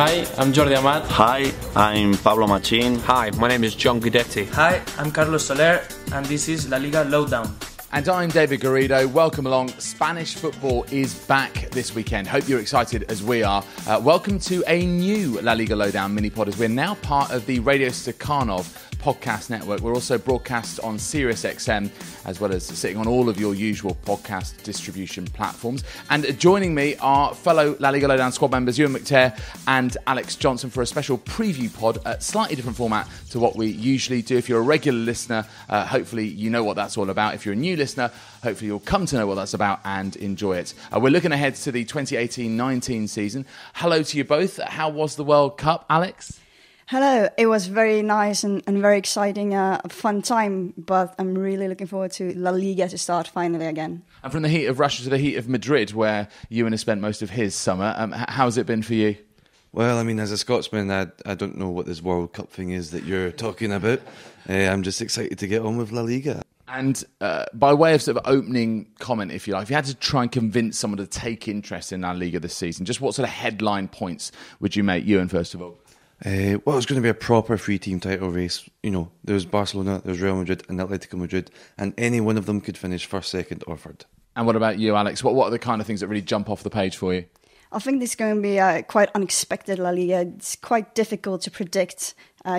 Hi, I'm Jordi Amat. Hi, I'm Pablo Machin. Hi, my name is John Guidetti. Hi, I'm Carlos Soler, and this is La Liga Lowdown. And I'm David Garrido. Welcome along. Spanish football is back this weekend. Hope you're excited as we are. Welcome to a new La Liga Lowdown Minipod, as we're now part of the Radio Stakhanov podcast network. We're also broadcast on SiriusXM, as well as sitting on all of your usual podcast distribution platforms. And joining me are fellow La Liga Lowdown squad members Ewan McTear and Alex Johnson for a special preview pod, a slightly different format to what we usually do. If you're a regular listener, hopefully you know what that's all about. If you're a new listener, hopefully you'll come to know what that's about and enjoy it. We're looking ahead to the 2018-19 season. Hello to you both. How was the World Cup, Alex? Hello, it was very nice and very exciting, a fun time, but I'm really looking forward to La Liga to start finally again. And from the heat of Russia to the heat of Madrid, where Ewan has spent most of his summer, how's it been for you? Well, I mean, as a Scotsman, I don't know what this World Cup thing is that you're talking about. I'm just excited to get on with La Liga. And by way of sort of opening comment, if you like, if you had to try and convince someone to take interest in La Liga this season, just what sort of headline points would you make, Ewan, first of all? Well, it's going to be a proper three-team title race. You know, there's Barcelona, there's Real Madrid and Atlético Madrid, and any one of them could finish first, second or third. And what about you, Alex? What are the kind of things that really jump off the page for you? I think this is going to be quite unexpected La Liga. It's quite difficult to predict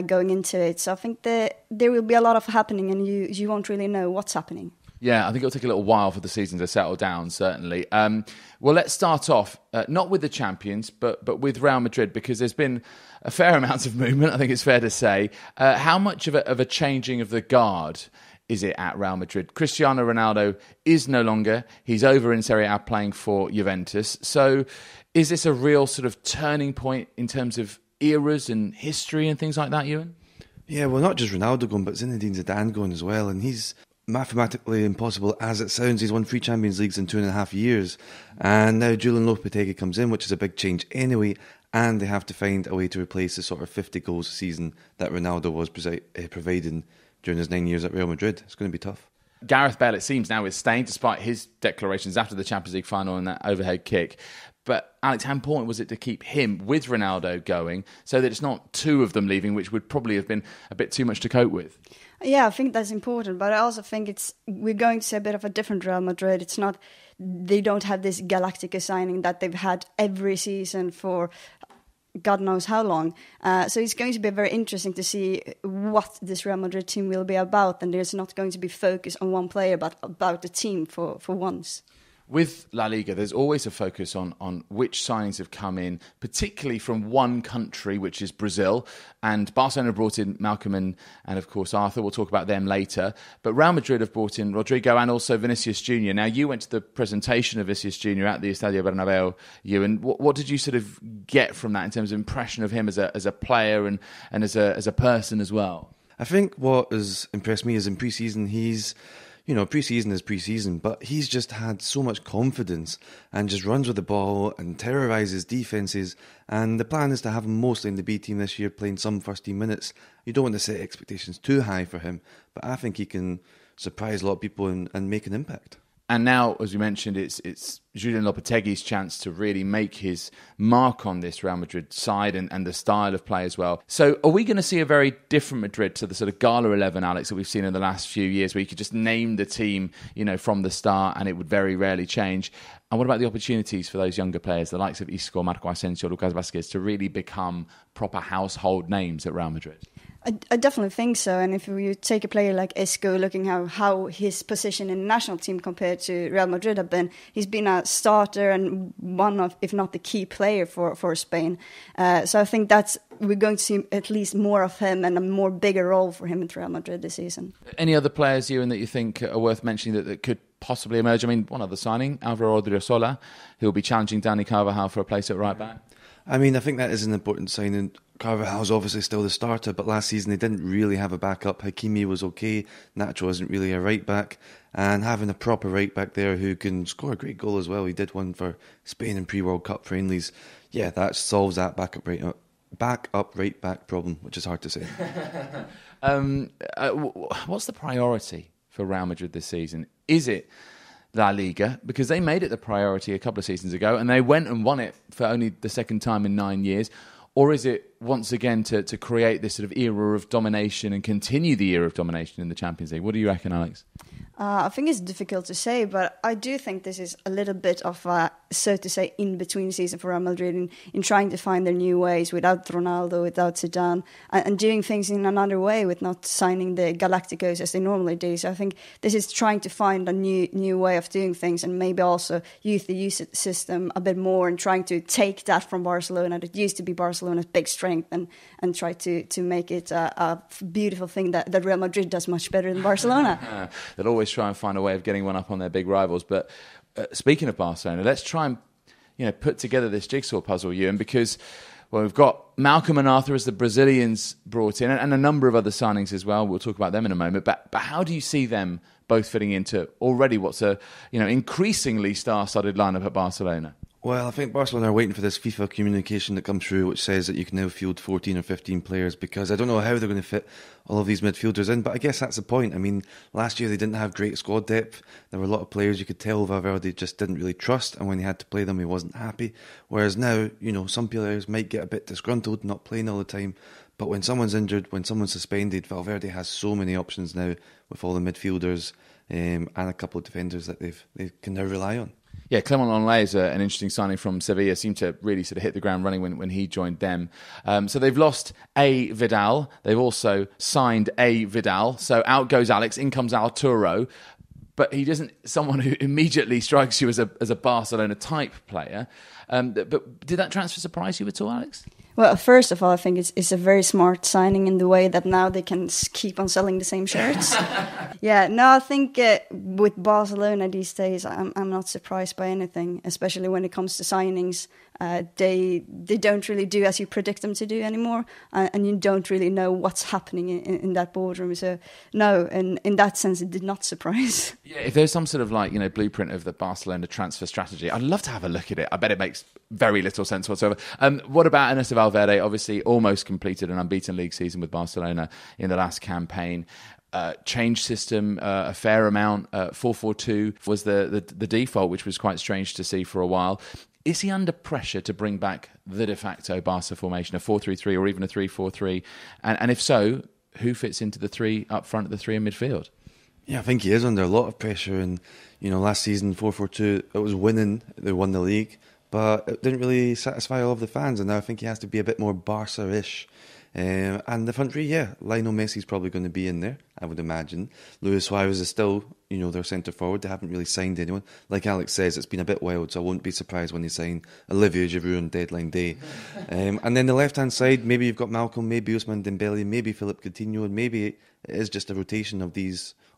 going into it. So I think there will be a lot of happening and you won't really know what's happening. Yeah, I think it'll take a little while for the season to settle down, certainly. Well, let's start off, not with the champions, but with Real Madrid, because there's been a fair amount of movement, I think it's fair to say. How much of a changing of the guard is it at Real Madrid? Cristiano Ronaldo is no longer. He's over in Serie A playing for Juventus. So is this a real sort of turning point in terms of eras and history and things like that, Ewan? Yeah, well, not just Ronaldo going, but Zinedine Zidane going as well. And he's mathematically impossible as it sounds. He's won 3 Champions Leagues in 2.5 years. And now Julian Lopetegui comes in, which is a big change anyway. And they have to find a way to replace the sort of 50 goals a season that Ronaldo was providing during his 9 years at Real Madrid. It's going to be tough. Gareth Bale, it seems now, is staying despite his declarations after the Champions League final and that overhead kick. But Alex, how important was it to keep him with Ronaldo going so that it's not 2 of them leaving, which would probably have been a bit too much to cope with? Yeah, I think that's important, but I also think we're going to see a bit of a different Real Madrid. It's not, they don't have this Galactica signing that they've had every season for God knows how long. So it's going to be very interesting to see what this Real Madrid team will be about, and there's not going to be focus on one player, but about the team for once. With La Liga, there's always a focus on which signings have come in, particularly from one country, which is Brazil. And Barcelona brought in Malcolm and of course, Arthur. We'll talk about them later. But Real Madrid have brought in Rodrigo and also Vinicius Jr. Now, you went to the presentation of Vinicius Jr. at the Estadio Bernabeu, Ewan. What did you sort of get from that in terms of impression of him as a player and as a person as well? I think what has impressed me is in pre-season, pre-season is pre-season, but he's just had so much confidence and just runs with the ball and terrorises defences. And the plan is to have him mostly in the B team this year, playing some first team minutes. You don't want to set expectations too high for him, but I think he can surprise a lot of people and make an impact. And now, as we mentioned, it's Julian Lopetegui's chance to really make his mark on this Real Madrid side and the style of play as well. So are we going to see a very different Madrid to the sort of Gala 11, Alex, that we've seen in the last few years, where you could just name the team, from the start and it would very rarely change? And what about the opportunities for those younger players, the likes of Isco, Marco Asensio, Lucas Vázquez, to really become proper household names at Real Madrid? I definitely think so. And if you take a player like Isco, looking how his position in the national team compared to Real Madrid have been, he's been a starter and one of, if not the key player for Spain. So I think we're going to see at least more of him and a more bigger role for him at Real Madrid this season. Any other players, Ewan, that you think are worth mentioning that could possibly emerge? I mean, one other signing, Alvaro Odriozola, who will be challenging Dani Carvajal for a place at right back. I mean, I think that is an important signing. Carvajal's obviously still the starter, but last season they didn't really have a backup. Hakimi was okay, Nacho isn't really a right back, and having a proper right back there who can score a great goal as well. He did one for Spain in pre-World Cup friendlies. Yeah, that solves that backup right back problem, which is hard to say. What's the priority for Real Madrid this season? Is it La Liga? Because they made it the priority a couple of seasons ago and they went and won it for only the second time in 9 years. Or is it once again to create this sort of era of domination and continue the era of domination in the Champions League? What do you reckon, Alex? I think it's difficult to say, but I do think this is a little bit of a, so to say, in-between season for Real Madrid in trying to find their new ways without Ronaldo, without Zidane, and doing things in another way with not signing the Galacticos as they normally do. So I think this is trying to find a new way of doing things and maybe also use the youth system a bit more and trying to take that from Barcelona that used to be Barcelona's big strength and try to make it a beautiful thing that Real Madrid does much better than Barcelona. They'll always try and find a way of getting one up on their big rivals. But speaking of Barcelona, let's try and put together this jigsaw puzzle, Ewan, because we've got Malcolm and Arthur as the Brazilians brought in, and a number of other signings as well. We'll talk about them in a moment. But how do you see them both fitting into already what's a increasingly star-studded lineup at Barcelona? Well, I think Barcelona are waiting for this FIFA communication to come through, which says that you can now field 14 or 15 players, because I don't know how they're going to fit all of these midfielders in, but I guess that's the point. I mean, last year they didn't have great squad depth. There were a lot of players you could tell Valverde just didn't really trust, and when he had to play them, he wasn't happy. Whereas now, some players might get a bit disgruntled, not playing all the time, but when someone's injured, when someone's suspended, Valverde has so many options now with all the midfielders and a couple of defenders that they can now rely on. Yeah, Clement Lenglet is an interesting signing from Sevilla. Seemed to really sort of hit the ground running when he joined them. So they've lost A. Vidal. They've also signed A. Vidal. So out goes Alex, in comes Arturo. But he isn't someone who immediately strikes you as a Barcelona type player. But did that transfer surprise you at all, Alex? Well, first of all, I think it's a very smart signing in the way that now they can keep on selling the same shirts. I think with Barcelona these days, I'm not surprised by anything, especially when it comes to signings. They don't really do as you predict them to do anymore, and you don't really know what's happening in that boardroom. So no, in that sense, it did not surprise. Yeah, if there's some sort of blueprint of the Barcelona transfer strategy, I'd love to have a look at it. I bet it makes very little sense whatsoever. What about Ernesto Valverde? Obviously, almost completed an unbeaten league season with Barcelona in the last campaign. Change system a fair amount. 4-4-2 was the default, which was quite strange to see for a while. Is he under pressure to bring back the de facto Barca formation, a 4-3-3 or even a 3-4-3? And if so, who fits into the three up front, the three in midfield? Yeah, I think he is under a lot of pressure. And, last season, 4-4-2, it was winning. They won the league. But it didn't really satisfy all of the fans. And now I think he has to be a bit more Barca-ish. And the front three, Lionel Messi's probably going to be in there, I would imagine. Luis Suárez is still, their centre forward. They haven't really signed anyone. Like Alex says, it's been a bit wild, so I won't be surprised when they sign Olivier Giroud on deadline day. And then the left-hand side, maybe you've got Malcolm, maybe Ousmane Dembele, maybe Philippe Coutinho, and maybe it is just a rotation of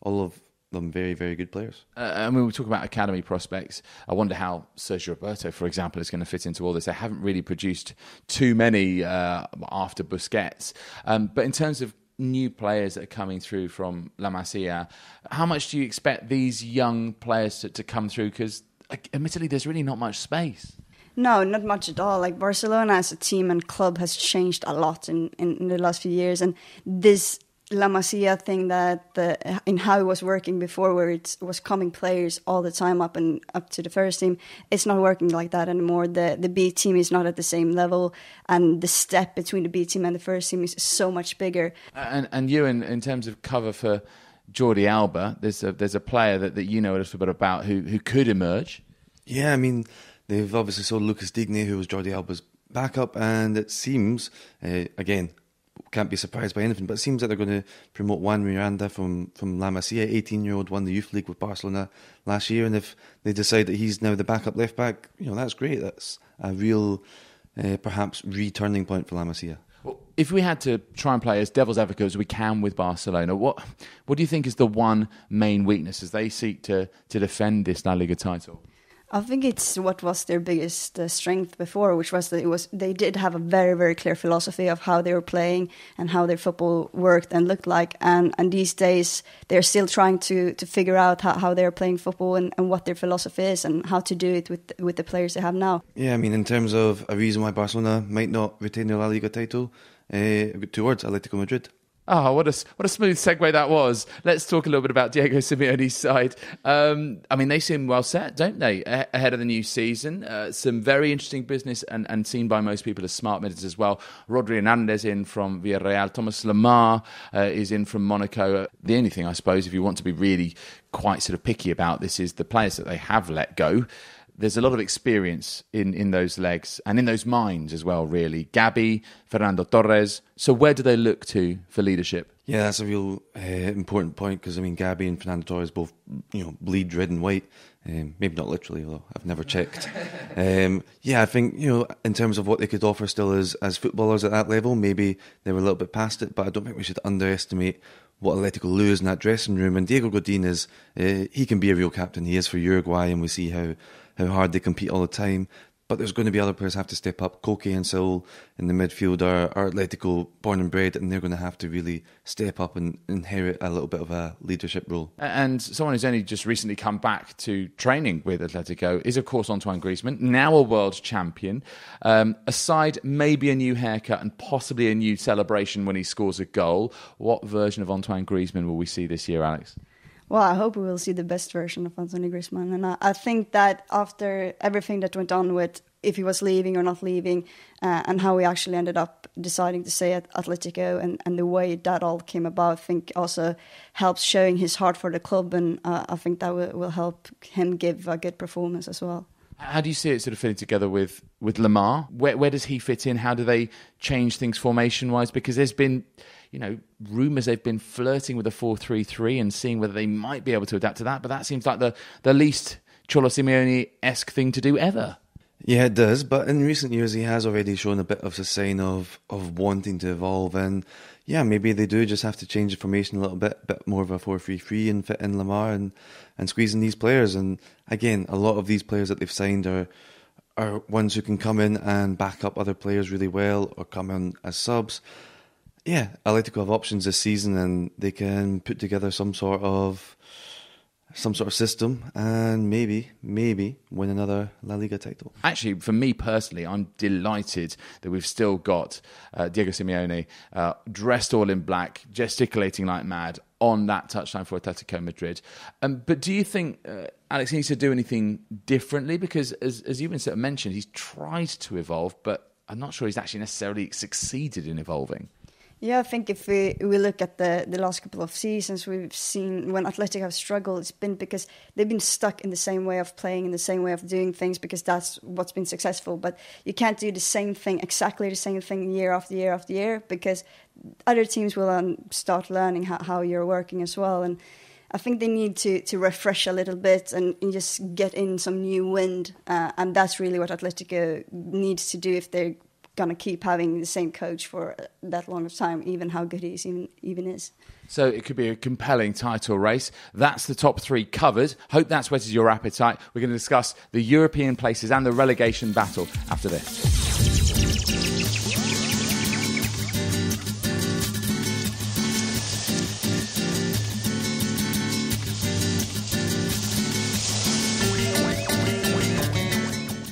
all of them very, very good players. And when we talk about academy prospects, I wonder how Sergio Roberto, for example, is going to fit into all this. They haven't really produced too many after Busquets. But in terms of new players that are coming through from La Masia, how much do you expect these young players to come through? Because admittedly, there's really not much space. No, not much at all. Like Barcelona as a team and club has changed a lot in the last few years. And this La Masia thing that in how it was working before, where it was coming players all the time up to the first team, it's not working like that anymore. The B team is not at the same level, and the step between the B team and the first team is so much bigger. And you, in terms of cover for Jordi Alba, there's a player that you know a little bit about who could emerge. Yeah, I mean, they've obviously sold Lucas Digne, who was Jordi Alba's backup, and it seems, again, can't be surprised by anything, but it seems that they're going to promote Juan Miranda from La Masia, 18-year-old, won the youth league with Barcelona last year, and if they decide that he's now the backup left back, that's great. That's a real, perhaps, returning point for La Masia. Well, if we had to try and play as devil's advocate as we can with Barcelona, what do you think is the one main weakness as they seek to defend this La Liga title? I think it's what was their biggest strength before, which was that they did have a very, very clear philosophy of how they were playing and how their football worked and looked like. And these days, they're still trying to figure out how they're playing football and what their philosophy is and how to do it with the players they have now. Yeah, I mean, in terms of a reason why Barcelona might not retain their La Liga title, towards Atlético Madrid. Oh, what a smooth segue that was. Let's talk a little bit about Diego Simeone's side. I mean, they seem well set, don't they, ahead of the new season? Some very interesting business and seen by most people as smart minutes as well. Rodri Hernandez in from Villarreal. Thomas Lemar is in from Monaco. The only thing, I suppose, if you want to be really quite sort of picky about this, is the players that they have let go. There's a lot of experience in those legs and in those minds as well, really. Gabi, Fernando Torres. So where do they look to for leadership? Yeah, that's a real important point because, I mean, Gabi and Fernando Torres both, bleed red and white. Maybe not literally, although I've never checked. I think, in terms of what they could offer still as footballers at that level, maybe they were a little bit past it, but I don't think we should underestimate what Atlético lose in that dressing room. And Diego Godin he can be a real captain. He is for Uruguay, and we see how hard they compete all the time. But there's going to be other players who have to step up. Koke and Saul in the midfield are Atletico born and bred, and they're going to have to really step up and inherit a little bit of a leadership role. And someone who's only just recently come back to training with Atletico is, of course, Antoine Griezmann, now a world champion. Aside maybe a new haircut and possibly a new celebration when he scores a goal, what version of Antoine Griezmann will we see this year, Alex? Well, I hope we will see the best version of Antoine Griezmann. And I think that after everything that went on with if he was leaving or not leaving, and how he actually ended up deciding to stay at Atletico and the way that all came about, I think also helps showing his heart for the club. And I think that will help him give a good performance as well. How do you see it sort of fitting together with Lemar? Where does he fit in? How do they change things formation-wise? Because there's been, rumours they've been flirting with a 4-3-3 and seeing whether they might be able to adapt to that. But that seems like the least Cholo Simeone-esque thing to do ever. Yeah, it does. But in recent years, he has already shown a bit of a sign of wanting to evolve. And yeah, maybe they do just have to change the formation a little bit more of a 4-3-3 and fit in Lemar and squeeze in these players. And again, a lot of these players that they've signed are ones who can come in and back up other players really well or come in as subs. Yeah, Atletico have options this season and they can put together some sort of system and maybe win another La Liga title. Actually, for me personally, I'm delighted that we've still got Diego Simeone dressed all in black, gesticulating like mad on that touchline for Atletico Madrid. But do you think Alex needs to do anything differently? Because as you've been sort of mentioned, he's tried to evolve, but I'm not sure he's actually necessarily succeeded in evolving. Yeah, I think if we look at the last couple of seasons, we've seen when Atletico have struggled, it's been because they've been stuck in the same way of playing, in the same way of doing things, because that's what's been successful. But you can't do the same thing, exactly the same thing year after year after year, because other teams will start learning how you're working as well. And I think they need to refresh a little bit and just get in some new wind. And that's really what Atletico needs to do if they're going to keep having the same coach for that long of time, even how good he even is. So it could be a compelling title race. That's the top three covered. Hope that's whetted your appetite. We're going to discuss the European places and the relegation battle after this.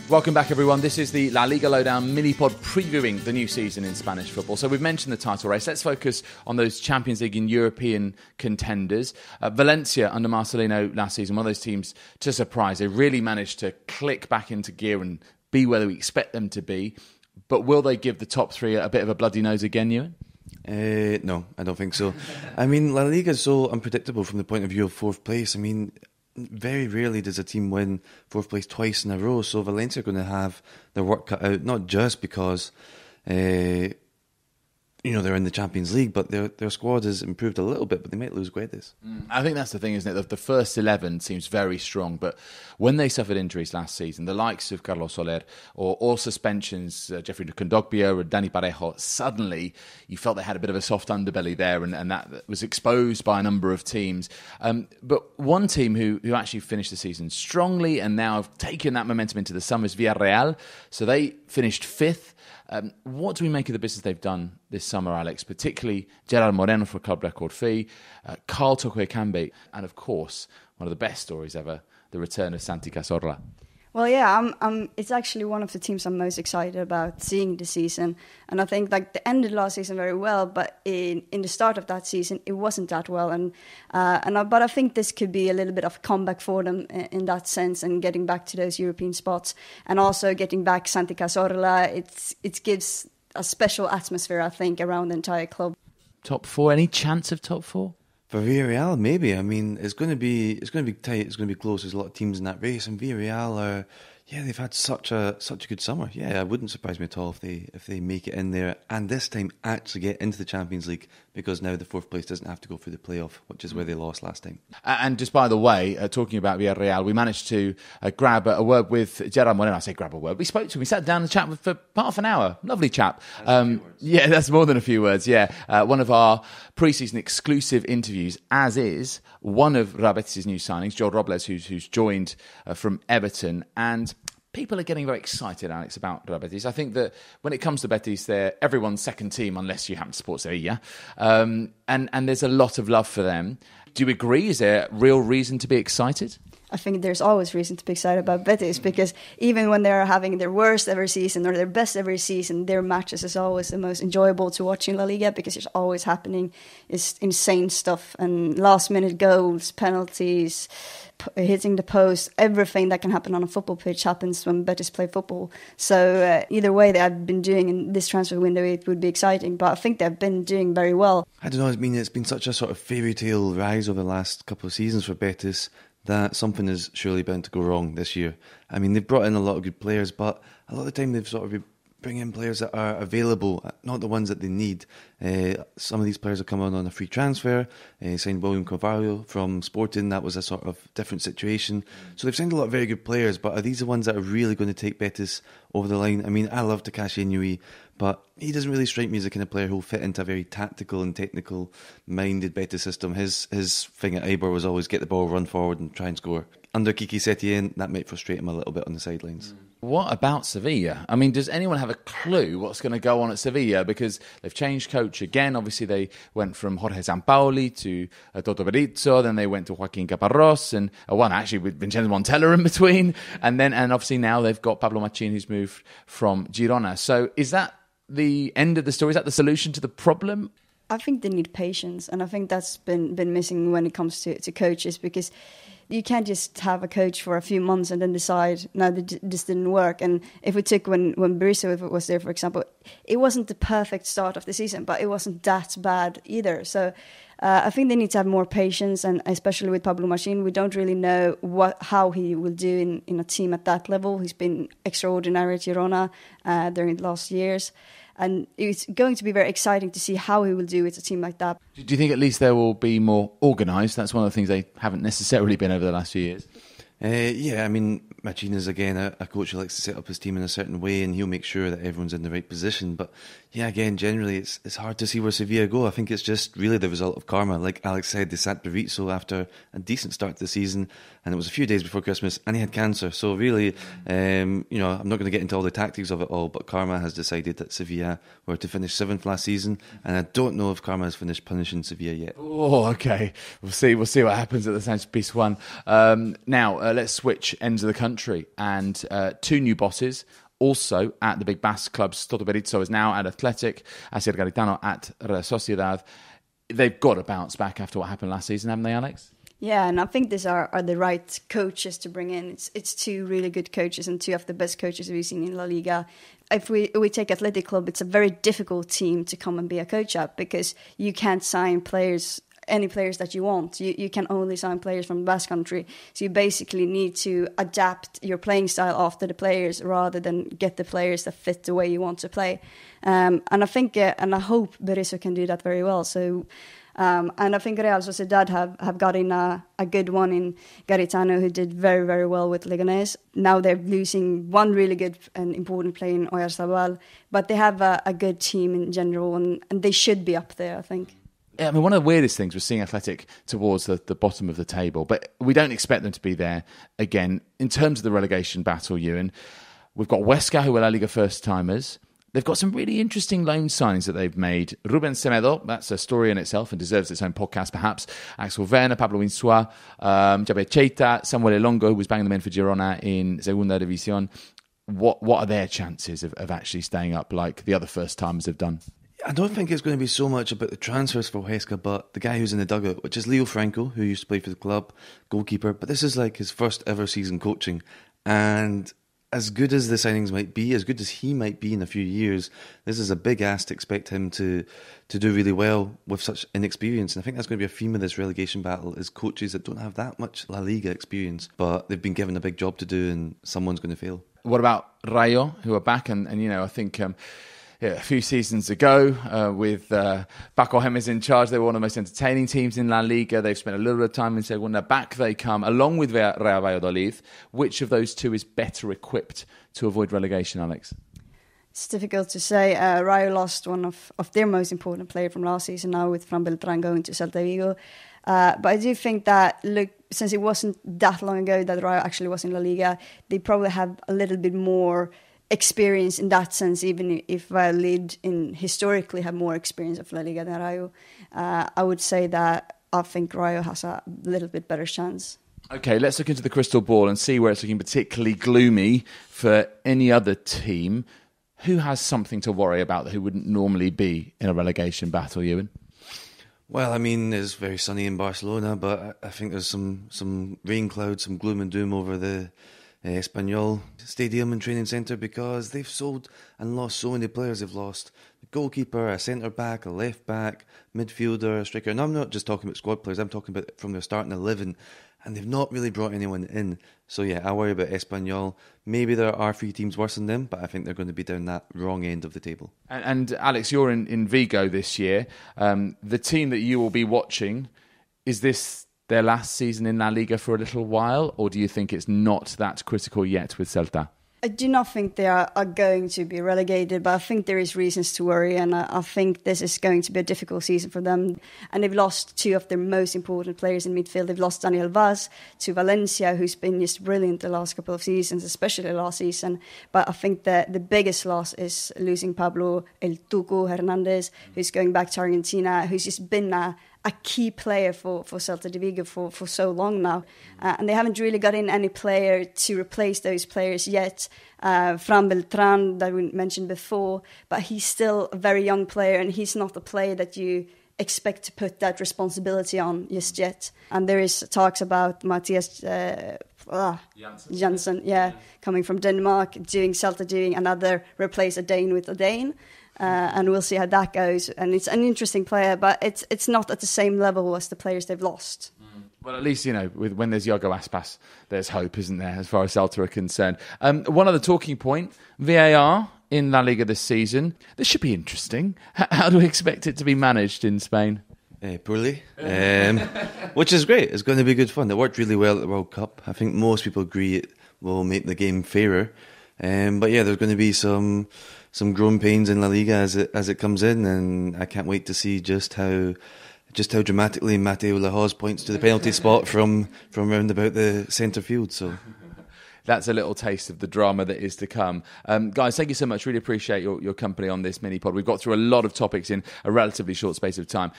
Welcome back, everyone. This is the La Liga Lowdown Minipod previewing the new season in Spanish football. So we've mentioned the title race. Let's focus on those Champions League and European contenders. Valencia under Marcelino last season, one of those teams to surprise. They really managed to click back into gear and be where we expect them to be. But will they give the top three a bit of a bloody nose again, Ewan? No, I don't think so. I mean, La Liga is so unpredictable from the point of view of fourth place. I mean, very rarely does a team win fourth place twice in a row, so Valencia are going to have their work cut out, not just because they're in the Champions League, but their squad has improved a little bit, but they might lose Guedes. I think that's the thing, isn't it? The first 11 seems very strong, but when they suffered injuries last season, the likes of Carlos Soler or suspensions, Jeffrey Kondogbia or Dani Parejo, suddenly you felt they had a bit of a soft underbelly there, and that was exposed by a number of teams. But one team who actually finished the season strongly and now have taken that momentum into the summer is Villarreal. So they finished fifth. What do we make of the business they've done this summer, Alex? Particularly Gerard Moreno for a club record fee, Carl Toko Ekambi, and of course, one of the best stories ever, the return of Santi Cazorla. Well, yeah, it's actually one of the teams I'm most excited about seeing this season. And I think like they ended last season very well, but in the start of that season, it wasn't that well. But I think this could be a little bit of a comeback for them in that sense, and getting back to those European spots, and also getting back Santi Cazorla. It gives a special atmosphere, I think, around the entire club. Top four? Any chance of top four? For Villarreal, maybe. I mean, it's going to be tight. It's going to be close. There's a lot of teams in that race, and Villarreal are, they've had such a good summer. Yeah, it wouldn't surprise me at all if they make it in there, and this time actually get into the Champions League, because now the fourth place doesn't have to go through the playoff, which is where they lost last time. And just by the way, talking about Villarreal, we managed to grab a word with Gerard Moreno. I say grab a word. We spoke to him. We sat down and chat for half an hour. Lovely chap. Yeah, that's more than a few words. Yeah, one of our pre-season exclusive interviews, as is one of Real Betis' new signings, Joel Robles, who's joined from Everton. And people are getting very excited, Alex, about Real Betis. I think that when it comes to Betis, they're everyone's second team, unless you happen to support Sevilla. And there's a lot of love for them. Do you agree? Is there real reason to be excited? I think there's always reason to be excited about Betis, because even when they're having their worst ever season or their best ever season, their matches is always the most enjoyable to watch in La Liga, because it's always happening is insane stuff, and last-minute goals, penalties, hitting the post, everything that can happen on a football pitch happens when Betis play football. So either way they have been doing in this transfer window, it would be exciting, but I think they've been doing very well. I don't know, I mean, it's been such a sort of fairy tale rise over the last couple of seasons for Betis that something is surely bound to go wrong this year. I mean, they've brought in a lot of good players, but a lot of the time they've sort of bring in players that are available, not the ones that they need. Some of these players have come on a free transfer. Signed William Carvalho from Sporting. That was a sort of different situation. So they've signed a lot of very good players, but are these the ones that are really going to take Betis over the line? I mean, I love Takashi Inui, but he doesn't really strike me as the kind of player who'll fit into a very tactical and technical-minded Betis system. His thing at Eibar was always get the ball, run forward and try and score. Under Kiki Setien, that might frustrate him a little bit on the sidelines. What about Sevilla? I mean, does anyone have a clue what's going to go on at Sevilla? Because they've changed coach again. Obviously, they went from Jorge Sampaoli to Toto Berizzo. Then they went to Joaquin Caparrós, and one actually with Vincenzo Montella in between. And obviously now they've got Pablo Machin, who's moved from Girona. So is that the end of the story? Is that the solution to the problem? I think they need patience, and I think that's been missing when it comes to coaches, because you can't just have a coach for a few months and then decide, no, this didn't work. And if we took when Berizzo was there, for example, it wasn't the perfect start of the season, but it wasn't that bad either. So I think they need to have more patience, and especially with Pablo Machin, we don't really know how he will do in a team at that level. He's been extraordinary at Girona during the last years. And it's going to be very exciting to see how he will do with a team like that. Do you think at least they will be more organised? That's one of the things they haven't necessarily been over the last few years. Yeah, I mean, Machin is again a coach who likes to set up his team in a certain way, and he'll make sure that everyone's in the right position. But yeah, again, generally it's hard to see where Sevilla go. I think it's just really the result of karma. Like Alex said, they sacked Berizzo after a decent start to the season, and it was a few days before Christmas, and he had cancer. So really, I'm not going to get into all the tactics of it all, but karma has decided that Sevilla were to finish 7th last season, and I don't know if karma has finished punishing Sevilla yet. Oh, okay. We'll see what happens at the Sanchez Piece 1. Now, let's switch ends of the country, and 2 new bosses. Also at the big Basque clubs. Toto Berizzo is now at Athletic, Asier Garitano at Real Sociedad. They've got to bounce back after what happened last season, haven't they, Alex? Yeah, and I think these are the right coaches to bring in. It's 2 really good coaches and 2 of the best coaches we've seen in La Liga. If we take Athletic Club, it's a very difficult team to come and be a coach at, because you can't sign any players that you want. You can only sign players from the Basque country. So you basically need to adapt your playing style after the players rather than get the players that fit the way you want to play. And I think, and I hope Berizzo can do that very well. So, and I think Real Sociedad have got in a good one in Garitano, who did very, very well with Leganés. Now they're losing one really good and important player in Oyarzabal, but they have a good team in general, and they should be up there, I think. I mean, one of the weirdest things was seeing Athletic towards the bottom of the table, but we don't expect them to be there again. In terms of the relegation battle, Ewan, we've got Huesca, who are La Liga first-timers, They've got some really interesting loan signings that they've made. Ruben Semedo, that's a story in itself and deserves its own podcast perhaps. Axel Werner, Pablo Insua, Javier Cheita, Samuel Elongo, who was banging them in for Girona in Segunda División. What are their chances of actually staying up like the other first-timers have done? I don't think it's going to be so much about the transfers for Huesca, but the guy who's in the dugout, which is Leo Franco, who used to play for the club, goalkeeper. But this is like his first ever season coaching. And as good as the signings might be, as good as he might be in a few years, this is a big ask to expect him to do really well with such inexperience. And I think that's going to be a theme of this relegation battle, is coaches that don't have that much La Liga experience, but they've been given a big job to do and someone's going to fail. What about Rayo, who are back? And I think... a few seasons ago, with Paco Gemes in charge, they were one of the most entertaining teams in La Liga. They've spent a little bit of time in Segunda. Back they come, along with Real Valladolid. Which of those two is better equipped to avoid relegation, Alex? It's difficult to say. Rayo lost one of their most important players from last season now, with Fran Beltran going to Celta Vigo. But I do think that, since it wasn't that long ago that Rayo actually was in La Liga, they probably have a little bit more experience in that sense, even if Valladolid historically have more experience of La Liga than Rayo. I would say that I think Rayo has a little bit better chance. Okay, let's look into the crystal ball and see where it's looking particularly gloomy for any other team. Who has something to worry about that who wouldn't normally be in a relegation battle, Ewan? Well, I mean, it's very sunny in Barcelona, but I think there's some rain clouds, some gloom and doom over the Espanyol Stadium and Training Centre, because they've sold and lost so many players. They've lost a goalkeeper, a centre-back, a left-back, midfielder, a striker. And I'm not just talking about squad players, I'm talking about from their starting 11. And they've not really brought anyone in. So yeah, I worry about Espanyol. Maybe there are 3 teams worse than them, but I think they're going to be down that wrong end of the table. And Alex, you're in Vigo this year. The team that you will be watching, is this their last season in La Liga for a little while, or do you think it's not that critical yet with Celta? I do not think they are going to be relegated, but I think there is reasons to worry, and I think this is going to be a difficult season for them. And they've lost 2 of their most important players in midfield. They've lost Daniel Vaz to Valencia, who's been just brilliant the last couple of seasons, especially last season. But I think that the biggest loss is losing Pablo El Tuco Hernandez, who's going back to Argentina, who's just been a key player for Celta de Vigo for so long now. And they haven't really got in any player to replace those players yet. Fran Beltran, that we mentioned before, but he's still a very young player, and he's not a player that you expect to put that responsibility on just yet. And there is talks about Mathias Janssen, coming from Denmark, doing another replace a Dane with a Dane. And we'll see how that goes. And it's an interesting player, but it's not at the same level as the players they've lost. Well, at least, when there's Iago Aspas, there's hope, isn't there, as far as Celta are concerned. One other talking point, VAR in La Liga this season. This should be interesting. How do we expect it to be managed in Spain? Poorly, which is great. It's going to be good fun. It worked really well at the World Cup. I think most people agree it will make the game fairer. But yeah, there's going to be some growing pains in La Liga as it comes in, and I can't wait to see just how dramatically Mateo Lahoz points to the penalty spot from round about the centre field. So that's a little taste of the drama that is to come. Guys, thank you so much. Really appreciate your company on this mini-pod. We've got through a lot of topics in a relatively short space of time.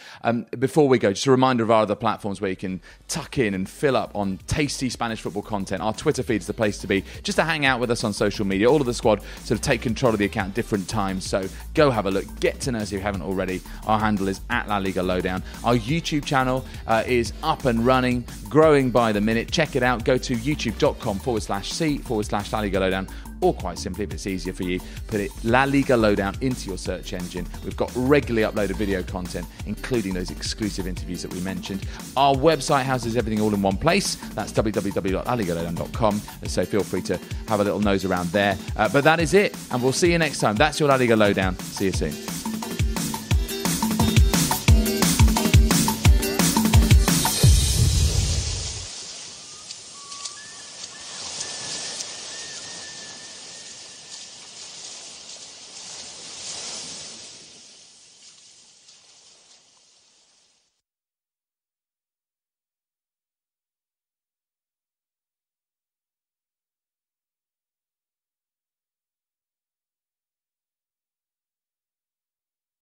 Before we go, just a reminder of our other platforms where you can tuck in and fill up on tasty Spanish football content. Our Twitter feed is the place to be, just to hang out with us on social media. All of the squad sort of take control of the account at different times, so go have a look. Get to know us if you haven't already. Our handle is @LaLiga Lowdown. Our YouTube channel is up and running, growing by the minute. Check it out. Go to youtube.com/C/La Liga Lowdown, or quite simply, if it's easier for you, put it La Liga Lowdown into your search engine. We've got regularly uploaded video content, including those exclusive interviews that we mentioned. Our website houses everything all in one place. That's www.laligalowdown.com, so feel free to have a little nose around there. But that is it, and we'll see you next time. That's your La Liga Lowdown. See you soon.